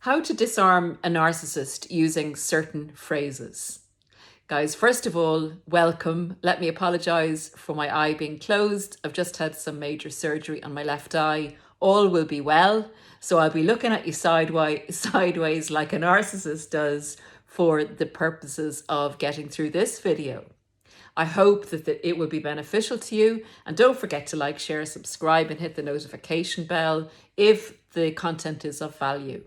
How to disarm a narcissist using certain phrases. Guys, first of all, welcome. Let me apologize for my eye being closed. I've just had some major surgery on my left eye. All will be well. So I'll be looking at you sideways like a narcissist does for the purposes of getting through this video. I hope that it will be beneficial to you. And don't forget to like, share, subscribe, and hit the notification bell if the content is of value.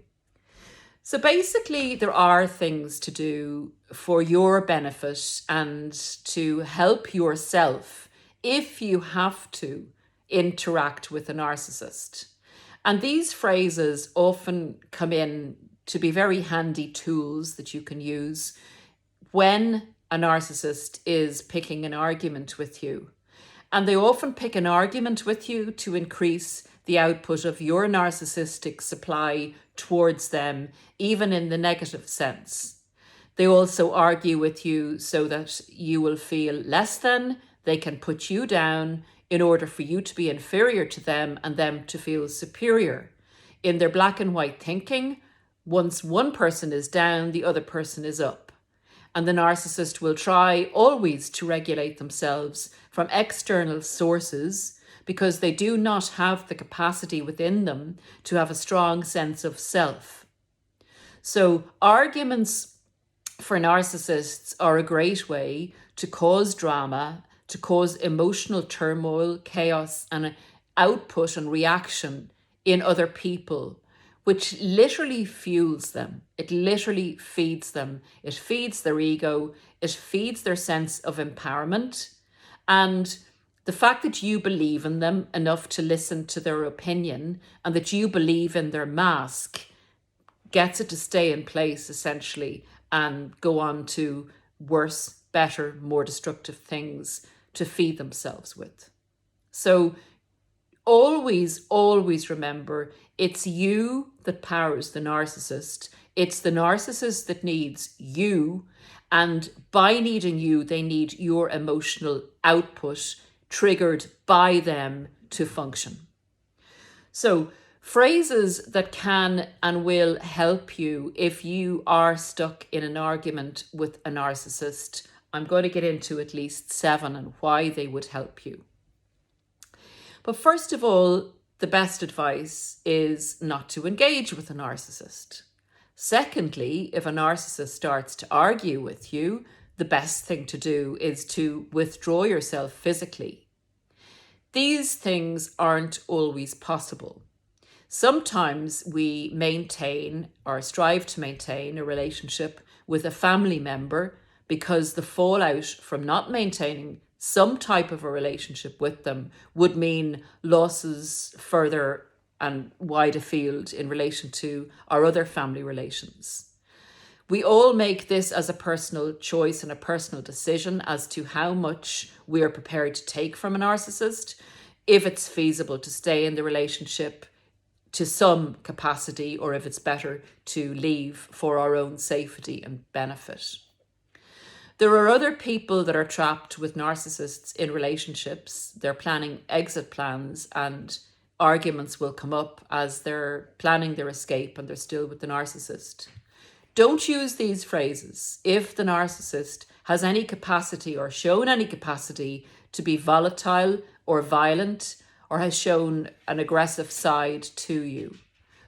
So basically, there are things to do for your benefit and to help yourself if you have to interact with a narcissist. And these phrases often come in to be very handy tools that you can use when a narcissist is picking an argument with you. And they often pick an argument with you to increase the output of your narcissistic supply towards them, even in the negative sense. They also argue with you so that you will feel less than, they can put you down in order for you to be inferior to them and them to feel superior. In their black and white thinking, once one person is down, the other person is up. And the narcissist will try always to regulate themselves from external sources because they do not have the capacity within them to have a strong sense of self. So arguments for narcissists are a great way to cause drama, to cause emotional turmoil, chaos, and output and reaction in other people, which literally fuels them. It literally feeds them. It feeds their ego. It feeds their sense of empowerment. And the fact that you believe in them enough to listen to their opinion and that you believe in their mask gets it to stay in place, essentially, and go on to worse, better, more destructive things to feed themselves with. So always, always remember, it's you that powers the narcissist. It's the narcissist that needs you. And by needing you, they need your emotional output triggered by them to function. So phrases that can and will help you if you are stuck in an argument with a narcissist. I'm going to get into at least 7 and why they would help you. But first of all, the best advice is not to engage with a narcissist. Secondly, if a narcissist starts to argue with you, the best thing to do is to withdraw yourself physically. These things aren't always possible. Sometimes we maintain or strive to maintain a relationship with a family member because the fallout from not maintaining some type of a relationship with them would mean losses further and wide afield in relation to our other family relations. We all make this as a personal choice and a personal decision as to how much we are prepared to take from a narcissist, if it's feasible to stay in the relationship to some capacity, or if it's better to leave for our own safety and benefit. There are other people that are trapped with narcissists in relationships. They're planning exit plans and arguments will come up as they're planning their escape and they're still with the narcissist. Don't use these phrases if the narcissist has any capacity or shown any capacity to be volatile or violent or has shown an aggressive side to you.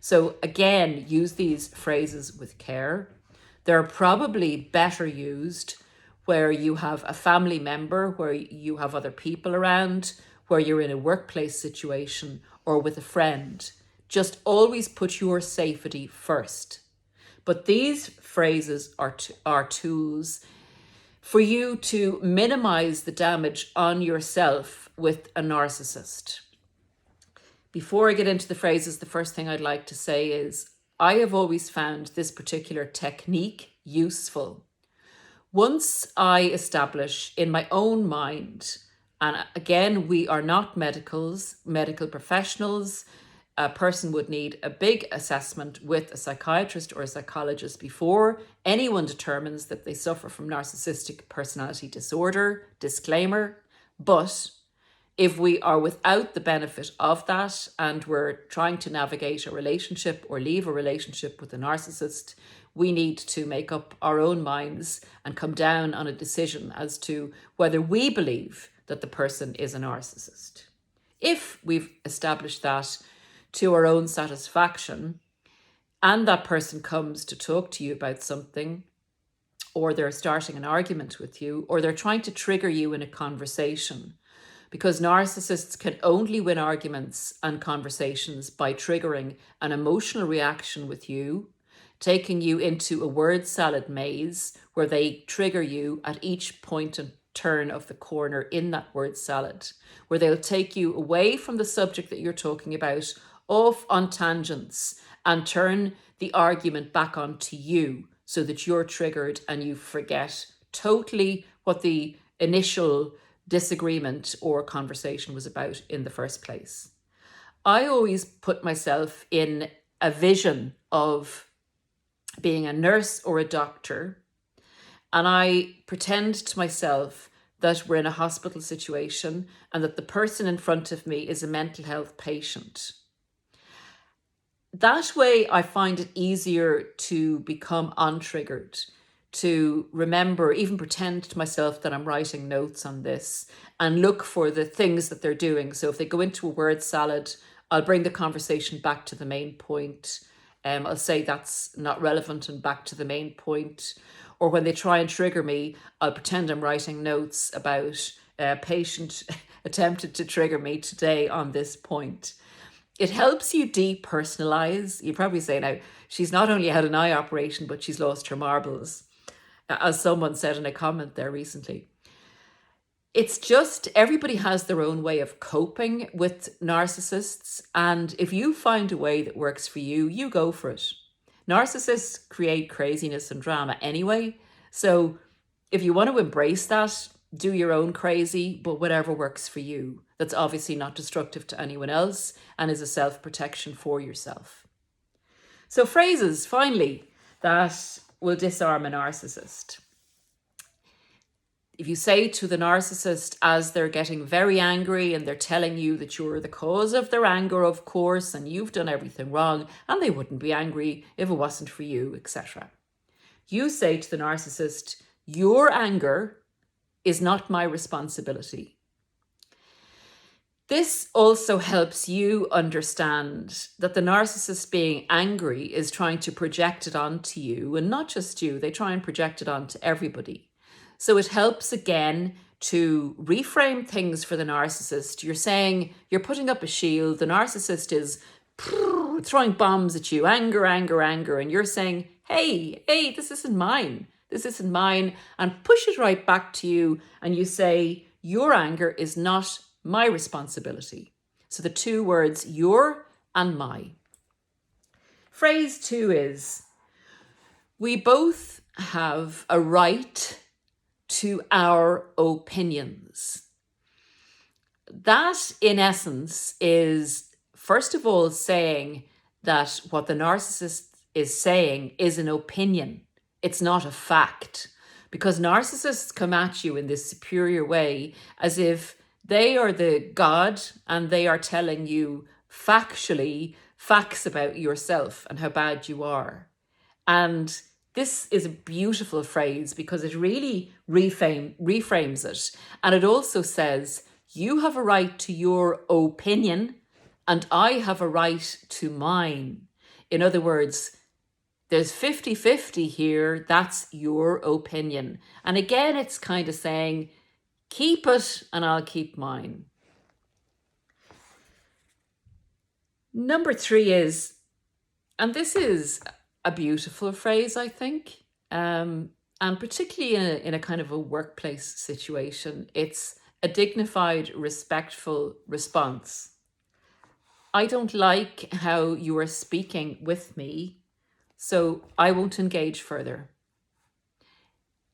So again, use these phrases with care. They're probably better used where you have a family member, where you have other people around, where you're in a workplace situation or with a friend. Just always put your safety first. But these phrases are tools for you to minimize the damage on yourself with a narcissist. Before I get into the phrases, the first thing I'd like to say is I have always found this particular technique useful. Once I establish in my own mind, and again, we are not medical professionals, a person would need a big assessment with a psychiatrist or a psychologist before anyone determines that they suffer from narcissistic personality disorder, disclaimer. But If we are without the benefit of that and we're trying to navigate a relationship or leave a relationship with a narcissist, we need to make up our own minds and come down on a decision as to whether we believe that the person is a narcissist. If we've established that to our own satisfaction, and that person comes to talk to you about something, or they're starting an argument with you, or they're trying to trigger you in a conversation, because narcissists can only win arguments and conversations by triggering an emotional reaction with you, taking you into a word salad maze where they trigger you at each point and turn of the corner in that word salad, where they'll take you away from the subject that you're talking about, off on tangents, and turn the argument back onto you so that you're triggered and you forget totally what the initial disagreement or conversation was about in the first place. I always put myself in a vision of being a nurse or a doctor, and I pretend to myself that we're in a hospital situation and that the person in front of me is a mental health patient. That way, I find it easier to become untriggered, to remember, even pretend to myself that I'm writing notes on this and look for the things that they're doing. So if they go into a word salad, I'll bring the conversation back to the main point. I'll say that's not relevant and back to the main point. Or when they try and trigger me, I'll pretend I'm writing notes about a patient attempted to trigger me today on this point. It helps you depersonalize. You probably say now, she's not only had an eye operation, but she's lost her marbles, as someone said in a comment there recently. It's just everybody has their own way of coping with narcissists. And if you find a way that works for you, you go for it. Narcissists create craziness and drama anyway. So if you want to embrace that, do your own crazy, but whatever works for you. That's obviously not destructive to anyone else and is a self-protection for yourself. So phrases, finally, that will disarm a narcissist. If you say to the narcissist as they're getting very angry and they're telling you that you're the cause of their anger, of course, and you've done everything wrong and they wouldn't be angry if it wasn't for you, etc. You say to the narcissist, your anger is not my responsibility. This also helps you understand that the narcissist being angry is trying to project it onto you, and not just you, they try and project it onto everybody. So it helps again to reframe things for the narcissist. You're saying, you're putting up a shield, the narcissist is throwing bombs at you, anger, anger, anger, and you're saying, hey, this isn't mine. This isn't mine, and push it right back to you. And you say, your anger is not my responsibility. So the two words, your and my. Phrase 2 is, we both have a right to our opinions. That, in essence, is, first of all, saying that what the narcissist is saying is an opinion. It's not a fact, because narcissists come at you in this superior way as if they are the God and they are telling you factually facts about yourself and how bad you are. And this is a beautiful phrase because it really reframes it. And it also says, you have a right to your opinion and I have a right to mine. In other words, there's 50-50 here. That's your opinion. And again, it's kind of saying, keep it and I'll keep mine. Number 3 is, and this is a beautiful phrase, I think, and particularly in a kind of a workplace situation, it's a dignified, respectful response. I don't like how you are speaking with me, so I won't engage further.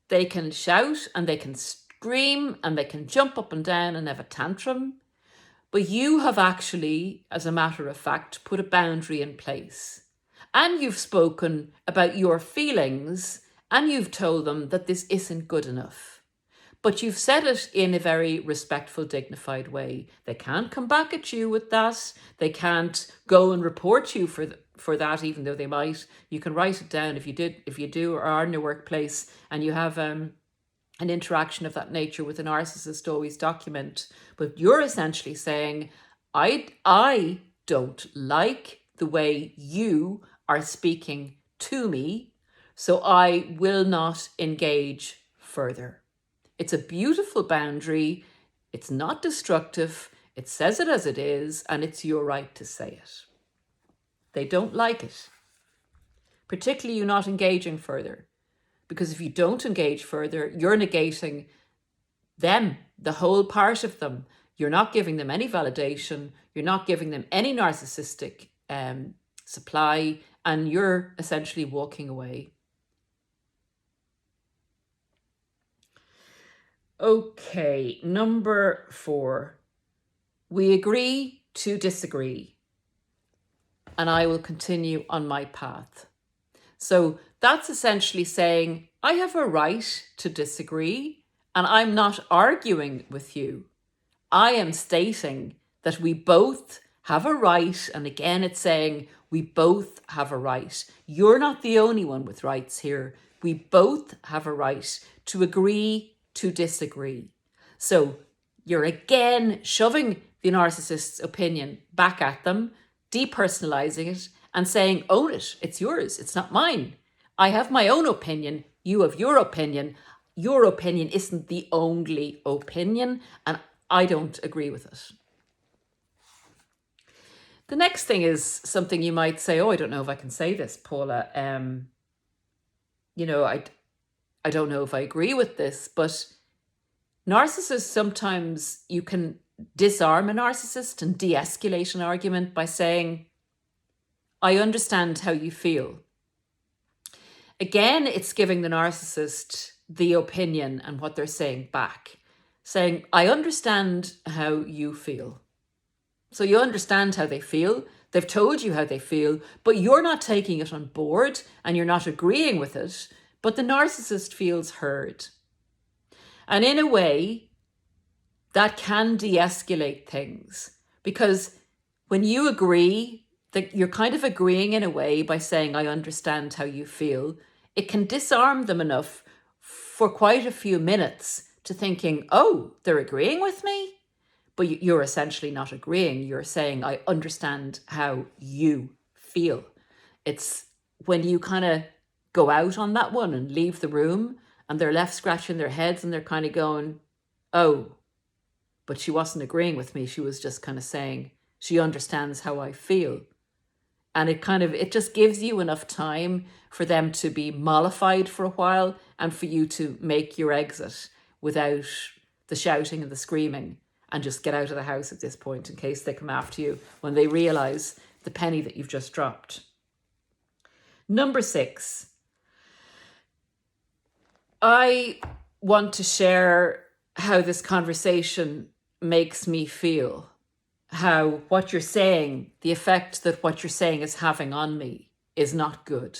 They can shout and they can scream and they can jump up and down and have a tantrum, but you have actually, as a matter of fact, put a boundary in place. And you've spoken about your feelings and you've told them that this isn't good enough. but you've said it in a very respectful, dignified way. They can't come back at you with that. They can't go and report you for that, even though they might. You can write it down if you do or are in your workplace and you have an interaction of that nature with a narcissist, always document. But you're essentially saying, I don't like the way you are speaking to me, so I will not engage further. It's a beautiful boundary. It's not destructive. It says it as it is, and it's your right to say it. They don't like it, particularly you not engaging further. Because if you don't engage further, you're negating them, the whole part of them. You're not giving them any validation. You're not giving them any narcissistic supply, and you're essentially walking away. Okay, number 4. We agree to disagree, and I will continue on my path. So that's essentially saying, I have a right to disagree, and I'm not arguing with you. I am stating that we both have a right, and again, it's saying we both have a right. You're not the only one with rights here. We both have a right to agree to disagree. So you're again shoving the narcissist's opinion back at them, depersonalizing it, and saying, own it. It's yours. It's not mine. I have my own opinion. You have your opinion. Your opinion isn't the only opinion, and I don't agree with it. The next thing is something you might say, oh, I don't know if I can say this, Paula. I don't know if I agree with this, but narcissists, sometimes you can disarm a narcissist and de-escalate an argument by saying, I understand how you feel. Again, it's giving the narcissist the opinion and what they're saying back. Saying, I understand how you feel. So you understand how they feel. They've told you how they feel, but you're not taking it on board and you're not agreeing with it. But the narcissist feels heard. And in a way, that can de-escalate things. Because when you agree, that you're kind of agreeing in a way by saying, I understand how you feel, it can disarm them enough for quite a few minutes to thinking, oh, they're agreeing with me? But you're essentially not agreeing. You're saying, I understand how you feel. It's when you kind of go out on that one and leave the room and they're left scratching their heads and they're kind of going, oh, but she wasn't agreeing with me. She was just kind of saying, she understands how I feel. And it just gives you enough time for them to be mollified for a while and for you to make your exit without the shouting and the screaming, and just get out of the house at this point in case they come after you when they realize the penny that you've just dropped. Number 6, I want to share how this conversation makes me feel, how what you're saying, the effect that what you're saying is having on me is not good.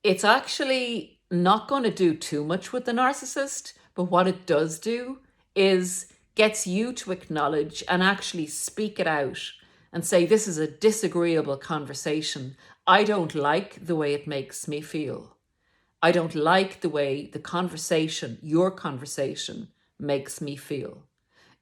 It's actually not going to do too much with the narcissist, but what it does do is gets you to acknowledge and actually speak it out and say, this is a disagreeable conversation. I don't like the way it makes me feel. I don't like the way the conversation, your conversation, makes me feel.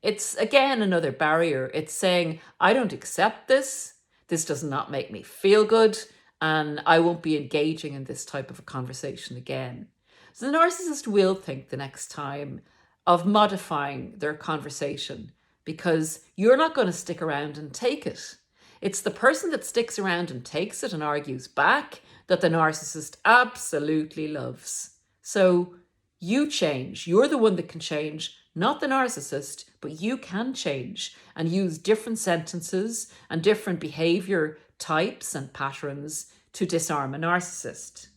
It's, again, another barrier. It's saying, I don't accept this. This does not make me feel good. And I won't be engaging in this type of a conversation again. So the narcissist will think the next time of modifying their conversation because you're not going to stick around and take it. It's the person that sticks around and takes it and argues back that the narcissist absolutely loves. So you change. You're the one that can change, not the narcissist, but you can change and use different sentences and different behavior types and patterns to disarm a narcissist.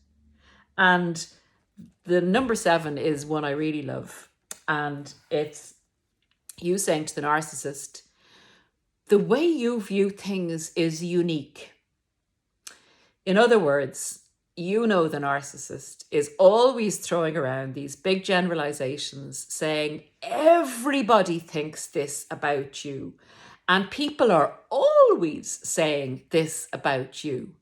And the number 7 is one I really love. And it's you saying to the narcissist, the way you view things is unique. In other words, you know the narcissist is always throwing around these big generalizations saying everybody thinks this about you. And people are always saying this about you.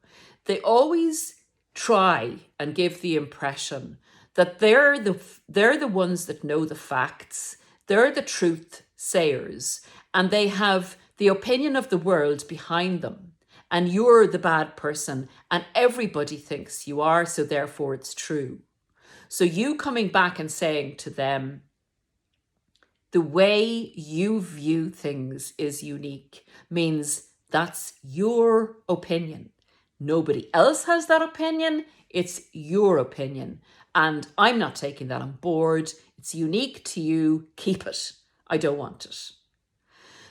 They always try and give the impression that they're the ones that know the facts. They're the truth sayers, and they have the opinion of the world behind them. And you're the bad person, and everybody thinks you are, so therefore it's true. So you coming back and saying to them, the way you view things is unique, means that's your opinion. Nobody else has that opinion. It's your opinion. And I'm not taking that on board. It's unique to you. Keep it. I don't want it.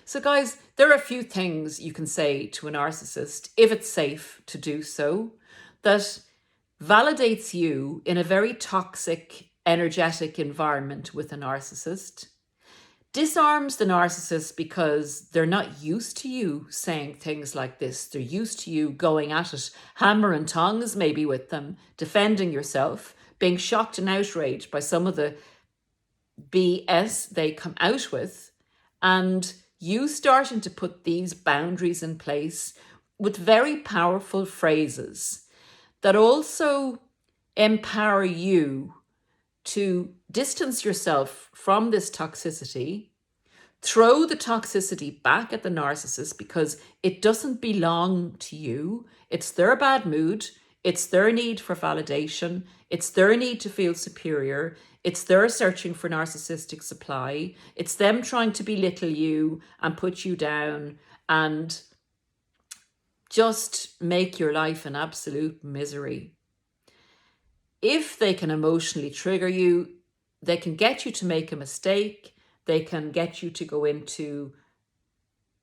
So guys, there are a few things you can say to a narcissist, if it's safe to do so, that validates you in a very toxic, energetic environment with a narcissist, disarms the narcissist because they're not used to you saying things like this. They're used to you going at it, hammer and tongs maybe with them, defending yourself, being shocked and outraged by some of the BS they come out with, and you starting to put these boundaries in place with very powerful phrases that also empower you to distance yourself from this toxicity, throw the toxicity back at the narcissist because it doesn't belong to you. It's their bad mood. It's their need for validation. It's their need to feel superior. It's their searching for narcissistic supply. It's them trying to belittle you and put you down and just make your life an absolute misery. If they can emotionally trigger you, they can get you to make a mistake. They can get you to go into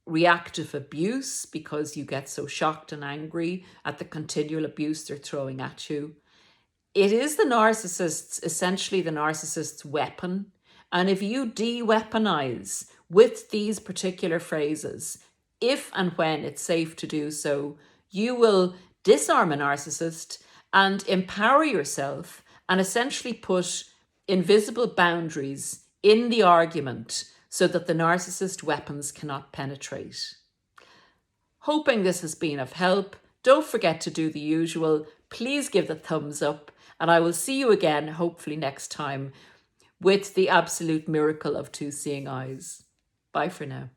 reactive abuse because you get so shocked and angry at the continual abuse they're throwing at you. It is the narcissist's, essentially the narcissist's weapon. And if you de-weaponize with these particular phrases, if and when it's safe to do so, you will disarm a narcissist and empower yourself and essentially put invisible boundaries in the argument so that the narcissist weapons cannot penetrate. Hoping this has been of help. Don't forget to do the usual. Please give the thumbs up. And I will see you again, hopefully next time, with the absolute miracle of two seeing eyes. Bye for now.